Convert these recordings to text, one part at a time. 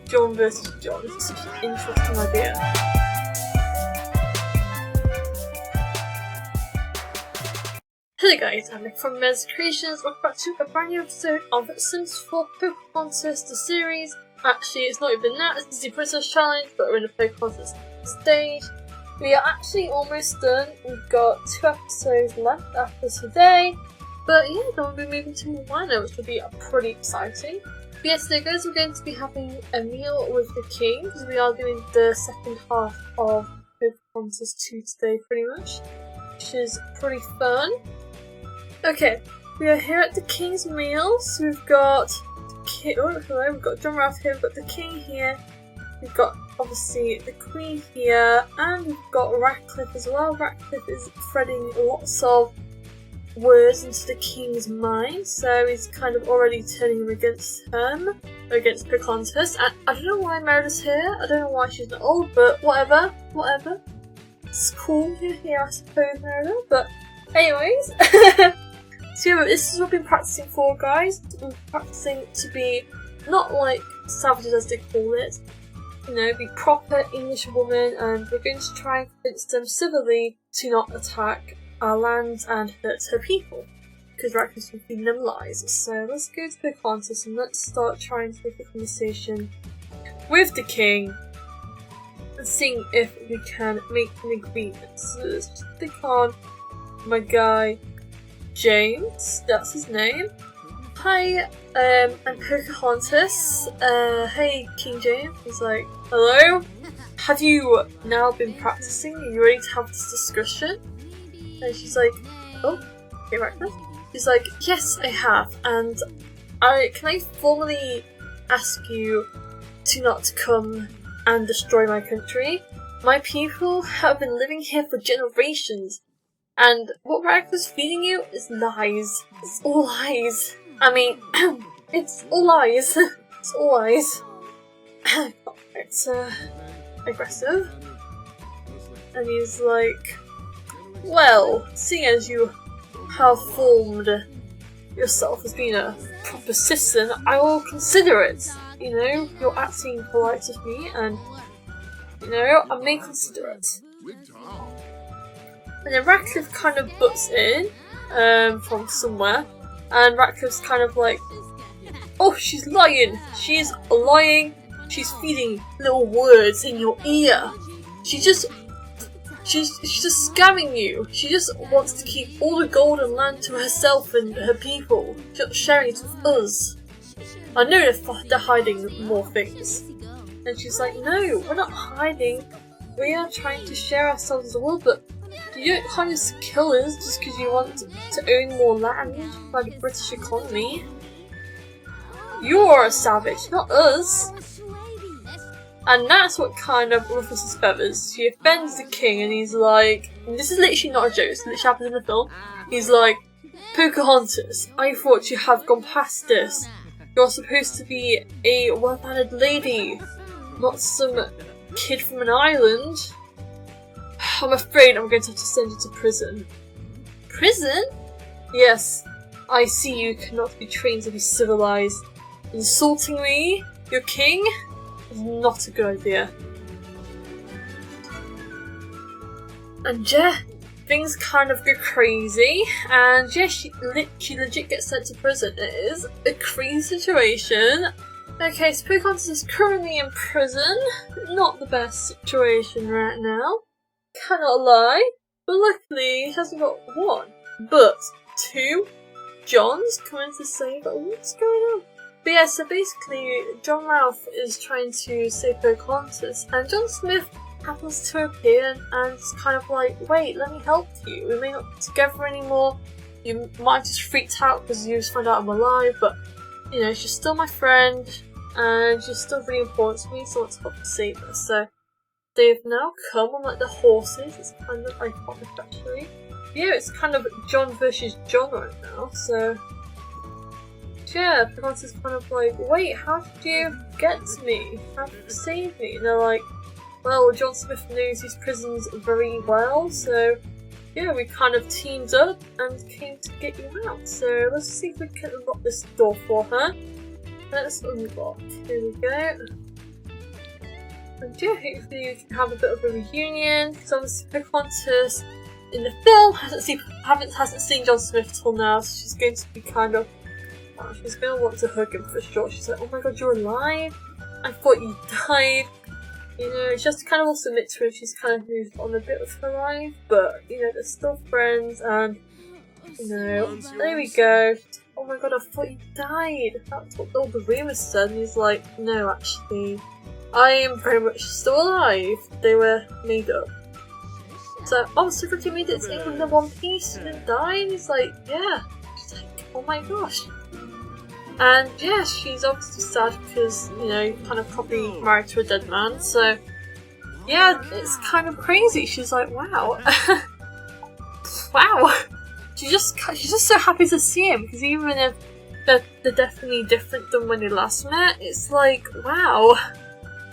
John versus John. This is such an interesting idea. Hello guys, I'm Nick from Rematch Creations. Welcome back to a brand new episode of Sims 4 Pocahontas the series. Actually, it's not even that, it's the Princess Challenge, but we're in the Pocahontas stage. We are actually almost done. We've got 2 episodes left after today. But yeah, then we'll be moving to Moana, which will be pretty exciting. But yeah, today guys, we're going to be having a meal with the king, because we are doing the second half of Pocahontas 2 today pretty much, which is pretty fun. Okay, we are here at the king's meal, so we've got we've got John Rolfe here, we've got the king here, we've got obviously the queen here, and we've got Ratcliffe as well. Ratcliffe is threading lots of words into the king's mind, so he's kind of already turning against him, against Pocahontas. And I don't know why Meredith's here, I don't know why she's not old, but whatever. It's cool you're here, I suppose, Meredith, but anyways. So yeah, this is what we've been practicing for, guys. We're practicing to be not like savages as they call it, you know, be proper English women, and we're going to try and convince them civilly to not attack our lands and hurt her people, because Ratcliffe's been feeding them lies. So let's go to Pocahontas and let's start trying to make a conversation with the king and seeing if we can make an agreement. So let's just click on my guy James, that's his name. Hi, I'm Pocahontas. Hey, King James. He's like, hello? Have you now been practicing? Are you ready to have this discussion? And she's like, oh, okay, right then. She's like, yes, I have. And can I formally ask you to not come and destroy my country? My people have been living here for generations. And what Ratcliffe's feeding you is lies. It's all lies. I mean, it's all lies. It's all lies. It's aggressive. And he's like, well, seeing as you have formed yourself as being a proper citizen, I will consider it. You know, you're acting polite with me, and you know, I may consider it. And then Ratcliffe kind of butts in from somewhere, and Ratcliffe's kind of like, oh, she's lying, she's lying, she's feeding little words in your ear. She's just scamming you. She just wants to keep all the golden land to herself and her people, just sharing it with us. I know they're hiding more things. And she's like, no, we're not hiding. We are trying to share ourselves as well, but you don't kind of kill us just because you want to own more land by the British economy. You're a savage, not us. And that's what kind of ruffles his feathers. She offends the king, and he's like, and this is literally not a joke, this literally happens in the film. He's like, Pocahontas, I thought you have gone past this. You're supposed to be a well-mannered lady, not some kid from an island. I'm afraid I'm going to have to send you to prison. Prison? Yes, I see you cannot be trained to be civilized. Insulting me, your king, is not a good idea. And yeah, things kind of go crazy, and yeah, she legit gets sent to prison. It is a crazy situation. Okay, so Pocahontas is currently in prison. Not the best situation right now. Cannot lie, but luckily he hasn't got 1, but 2 Johns coming to save. What's going on? But yeah, so basically John Rolfe is trying to save Pocahontas, and John Smith happens to appear and it's kind of like, wait, let me help you. We may not be together anymore. You might have just freaked out because you just found out I'm alive, but you know, she's still my friend and she's still really important to me, so I want to help to save her. So they've now come on like the horses. It's kind of iconic actually. Yeah, it's kind of John versus John right now, so yeah, Pocahontas is kind of like, wait, how did you get to me? How did you save me? And they're like, well, John Smith knows these prisons very well, so yeah, we kind of teamed up and came to get you out. So let's see if we can unlock this door for her. Let's unlock. Here we go. And yeah, hopefully we can have a bit of a reunion, because obviously Pocahontas in the film hasn't seen John Smith till now, so she's going to be kind of, she's going to want to hug him for sure. She's like, oh my god, you're alive? I thought you died. You know, she has to kind of also admit to him she's kind of moved on a bit of her life, but you know, they're still friends, and you know, there we go. Oh my god, I thought you died. That's what all the rumours said. And he's like, no, actually, I am very much still alive. They were made up. So, oh, so Ricky made it to England in one piece and then died? And he's like, yeah. She's like, oh my gosh. And yeah, she's obviously sad because, you know, kind of probably married to a dead man. So, yeah, it's kind of crazy. She's like, wow. Wow. She's just so happy to see him, because even if they're definitely different than when they last met, it's like, wow.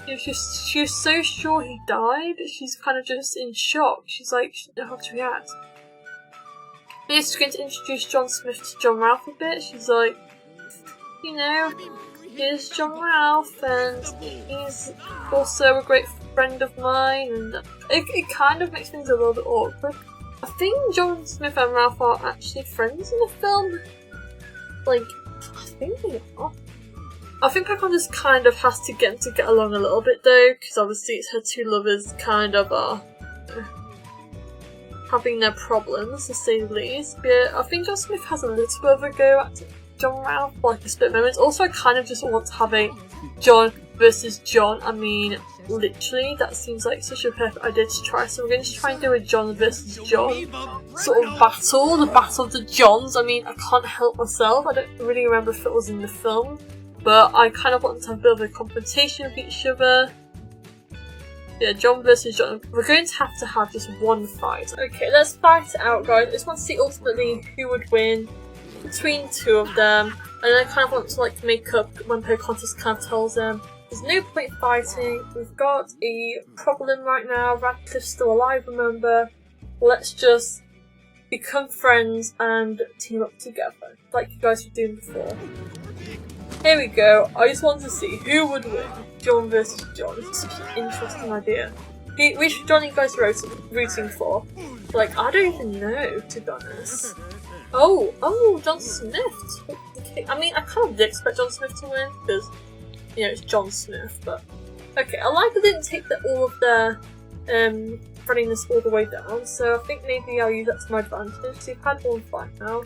You know, she was so sure he died, she's kind of just in shock. She's like, she doesn't know how to react. Maybe she's going to introduce John Smith to John Ralph a bit. She's like, you know, here's John Ralph, and he's also a great friend of mine, and it kind of makes things a little bit awkward. I think John Smith and Ralph are actually friends in the film. Like, I think they are. I think Pocahontas kind of has to get them to get along a little bit though, because obviously it's her two lovers kind of are having their problems, to say the least. But yeah, I think John Smith has a little bit of a go at John Ralph, like a split moment. Also, I kind of just want to have a John versus John. I mean, literally, that seems like such a perfect idea to try. So we're going to try and do a John versus John sort of battle, the battle of the Johns. I mean, I can't help myself. I don't really remember if it was in the film, but I kind of want to have a bit of a confrontation with each other. Yeah, John versus John. We're going to have just one fight. Okay, let's fight it out, guys. I just want to see ultimately who would win between two of them, and I kind of want to like make up when Pocahontas kind of tells them there's no point fighting, we've got a problem right now, Radcliffe's still alive, remember, let's just become friends and team up together, like you guys were doing before. Here we go, I just want to see who would win, John versus John. It's such an interesting idea. Which John you guys are rooting for? Like, I don't even know, to be honest. Oh, John Smith. Okay. I mean, I kind of did expect John Smith to win, because, you know, it's John Smith, but... Okay, I like I didn't take all of their friendliness all the way down, so I think maybe I'll use that to my advantage. So you've had one fight now,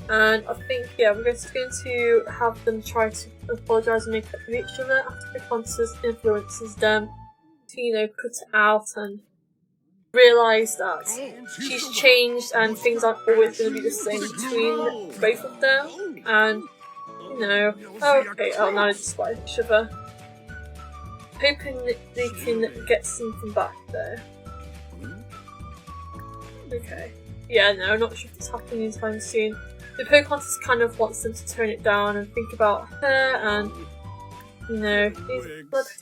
and I think, yeah, we're going to have them try to apologise and make up with each other after Pocahontas influences them to, you know, cut it out and realise that she's changed and things aren't always going to be the same between both of them, and you know, okay, now they despise each other. Hoping that they can get something back there. Okay, yeah, no, I'm not sure if it's happening anytime soon. The Pocahontas kind of wants them to tone it down and think about her, and you know,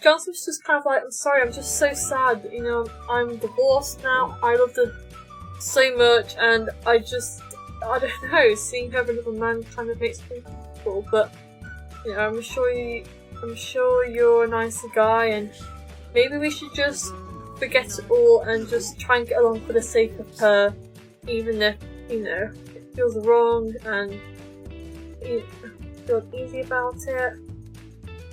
John Smith's just kind of like, I'm sorry, I'm just so sad, you know, I'm divorced now, I loved her so much, and I don't know, seeing her with another man kind of makes me cool, but, you know, I'm sure you're a nicer guy, and maybe we should just forget it all and just try and get along for the sake of her, even if, you know, it feels wrong, and you feel easy about it.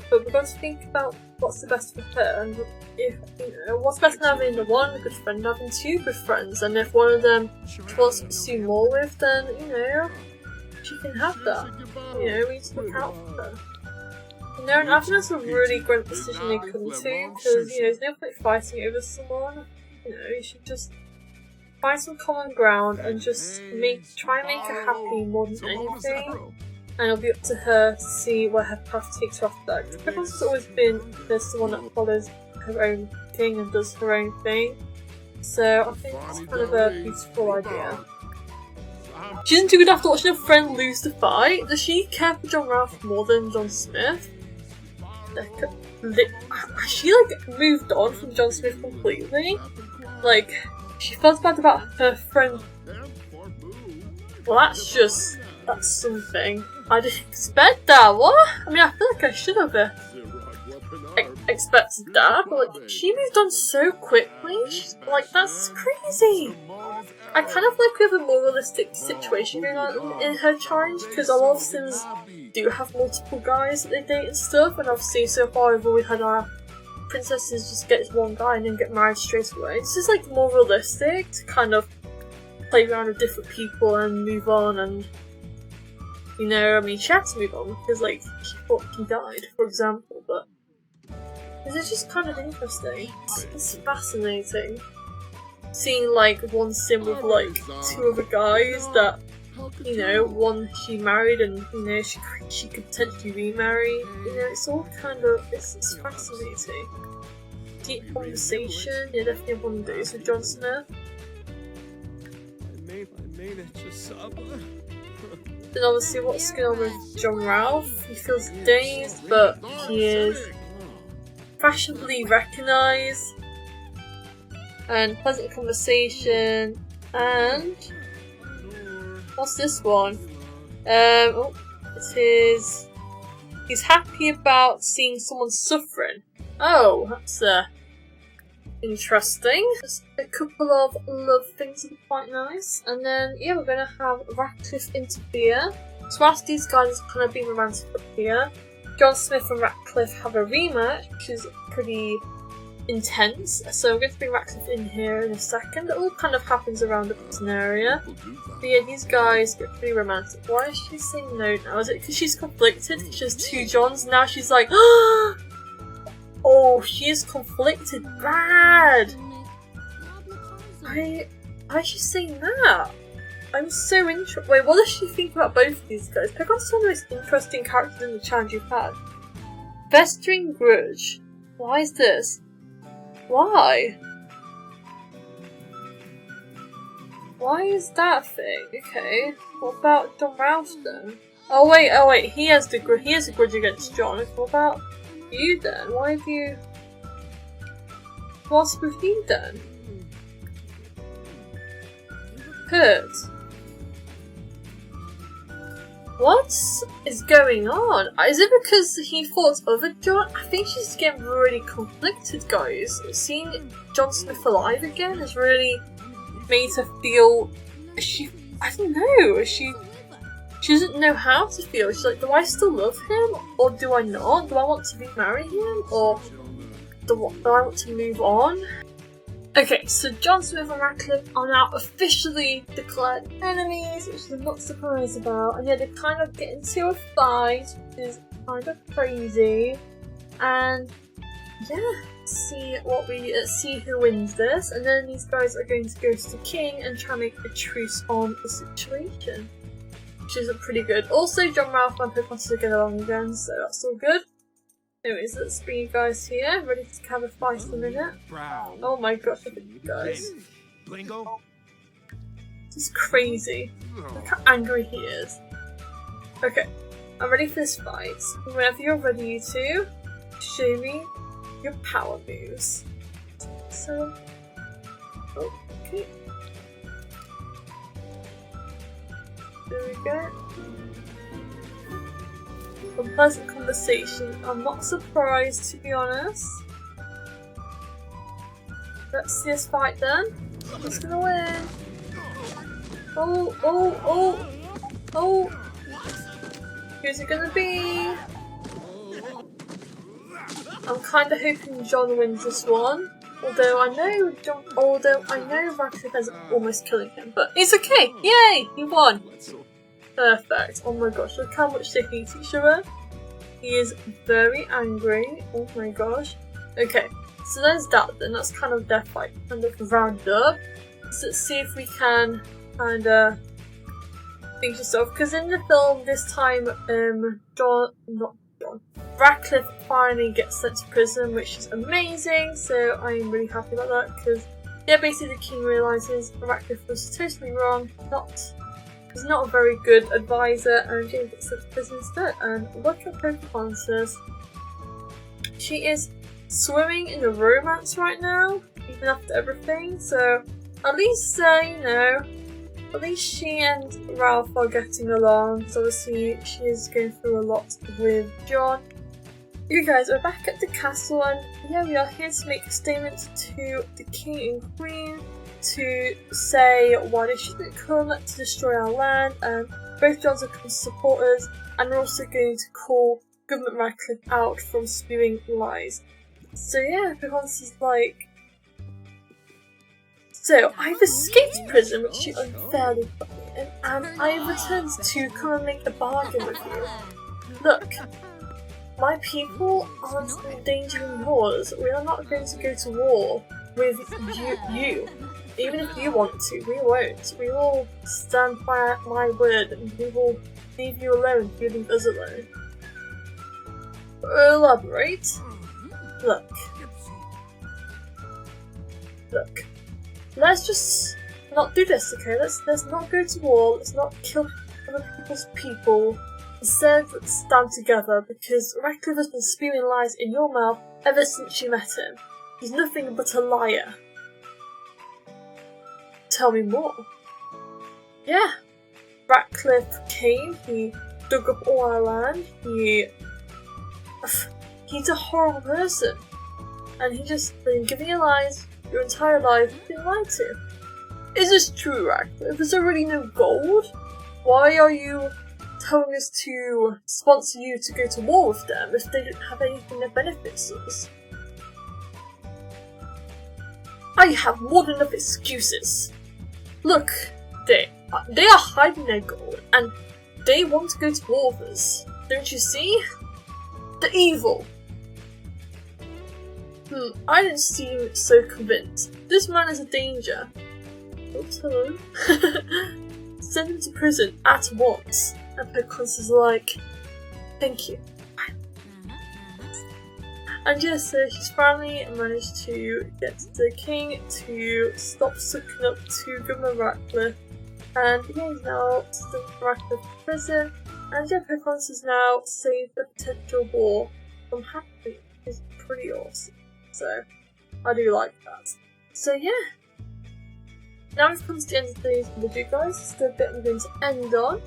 But we've got to think about what's the best for her, and if, you know, what's better than having one good friend, having two good friends, and if one of them she wants to pursue more with, then, you know, she can have that. You know, we need to look out for her. You know, and I think that's a really great decision they come to, because, you know, there's no point fighting over someone. You know, you should just find some common ground and just try and make her happy more than anything. And it'll be up to her to see where her path takes her after that. Pocahontas has always been this one that follows her own thing and does her own thing. So I think it's kind of a beautiful idea. She isn't too good after watching her friend lose the fight. Does she care for John Ralph more than John Smith? Has she like moved on from John Smith completely? Like, she felt bad about her friend. Well, that's something. I didn't expect that, what? I mean, I feel like I should have. expected that, but like, she moved on so quickly. Like, that's crazy. I kind of like we have a more realistic situation going on in her challenge, because a lot of Sims do have multiple guys that they date and stuff, and obviously so far we've always had our princesses just get one guy and then get married straight away. This is like more realistic to kind of play around with different people and move on, and you know, I mean, she had to move on because like she thought he died, for example, but this is just kind of interesting. It's fascinating seeing like one sim with like two other guys that, you know, one she married and, you know, she could potentially remarry. You know, it's all kind of, it's fascinating. Deep conversation, yeah, definitely have one of those with John Smith. Then obviously what's going on with John Rolfe? He feels dazed, but he is fashionably recognised. And pleasant conversation, and what's this one? Oh, it is. He's happy about seeing someone suffering. Oh, that's interesting. Just a couple of love things that are quite nice, and then yeah, we're gonna have Ratcliffe interfere. So whilst these guys are kind of being romantic up here, John Smith and Ratcliffe have a rematch, which is pretty intense. So I'm going to bring Ratcliffe in here in a second. It all kind of happens around the prison area. But yeah, these guys get pretty romantic. Why is she saying no now? Is it because she's conflicted? She has two Johns. Now she's like, oh, she is conflicted. Bad. Why is she saying that? I'm so interested. Wait, what does she think about both of these guys? Pocahontas is one of the most interesting characters in the challenge you've had. Festering grudge. Why is this? Why? Why is that thing? Okay. What about John Rolfe then? Oh wait, he has a grudge against John. What about you then? Why have you... What's with you then? Hurt. What is going on? Is it because he fought other John? I think she's getting really conflicted, guys. Seeing John Smith alive again has really made her feel... I don't know. She doesn't know how to feel. She's like, do I still love him? Or do I not? Do I want to remarry him? Or do I want to move on? Okay, so John Smith and Ratcliffe are now officially declared enemies, which I'm not surprised about. And yeah, they kind of get into a fight, which is kind of crazy. And yeah, let's see who wins this. And then these guys are going to go to the king and try and make a truce on the situation, which is pretty good. Also, John Rolfe and Pocahontas get along again, so that's all good. Anyways, let's bring you guys here, ready to have a fight in a minute. Oh my gosh, look at you guys. This is crazy. Look how angry he is. Okay, I'm ready for this fight. Whenever you're ready, you two, show me your power moves. So, okay. There we go. A pleasant conversation. I'm not surprised, to be honest. Let's see us fight then. Who's gonna win? Oh! Who's it gonna be? I'm kind of hoping John wins this one. Although I know Ratcliffe is almost killing him, but it's okay. Yay! He won. Perfect. Oh my gosh, look how much they hate each other. He is very angry. Oh my gosh. Okay, so there's that then. That's kind of their fight kind of round up. So let's see if we can kind of think yourself. Because in the film this time, Ratcliffe finally gets sent to prison, which is amazing. So I'm really happy about that because yeah, basically the king realises Ratcliffe was totally wrong. He's not a very good advisor, and Jane gets sent to prison instead. And look at Pocahontas. She is swimming in a romance right now, even after everything. So at least, you know, at least she and Rolfe are getting along. Because obviously she is going through a lot with John. You guys, we're back at the castle, and yeah, we are here to make a statement to the king and queen to say why they shouldn't come to destroy our land, and both Johns are coming to support us, and we're also going to call Government Radcliffe out from spewing lies. So yeah, Pocahontas is like, so I've escaped prison, which you unfairly put me in, and I have returned to come and make a bargain with you. Look, my people aren't endangering yours. We are not going to go to war with you. Even if you want to, we won't. We will stand by my word, and we will leave you alone if you leave us alone. Elaborate. Look. Let's just not do this, okay? Let's not go to war. Let's not kill other people's people. Instead, let's stand together, because Radcliffe has been spewing lies in your mouth ever since you met him. He's nothing but a liar. Tell me more. Yeah, Radcliffe came, he dug up all our land, he's a horrible person. And he just been giving you lies your entire life, you've been lied to. Is this true, Radcliffe? Is there really no gold? Why are you telling us to sponsor you to go to war with them if they don't have anything that benefits us? I have more than enough excuses. Look, they are hiding their gold, and they want to go to war with us. Don't you see? They're evil. I don't seem so convinced. This man is a danger. Oops, hello. Send him to prison at once. And Pocahontas is like, thank you. And yes, so she's finally managed to get the king to stop sucking up to Governor Radcliffe. And yeah, he's now stuck Radcliffe in prison. And yeah, Pocahontas has now saved a potential war from happening. It's pretty awesome. So, I do like that. So yeah. Now we've come to the end of today's video, guys. This is the bit I'm going to end on.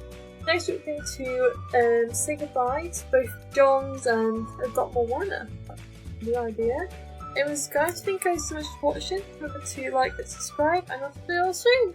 Next week we're going to say goodbye to both Johns and Dr. Warner. That's the idea. Anyways guys, thank you guys so much for watching. Remember to like and subscribe, and I'll see you all soon.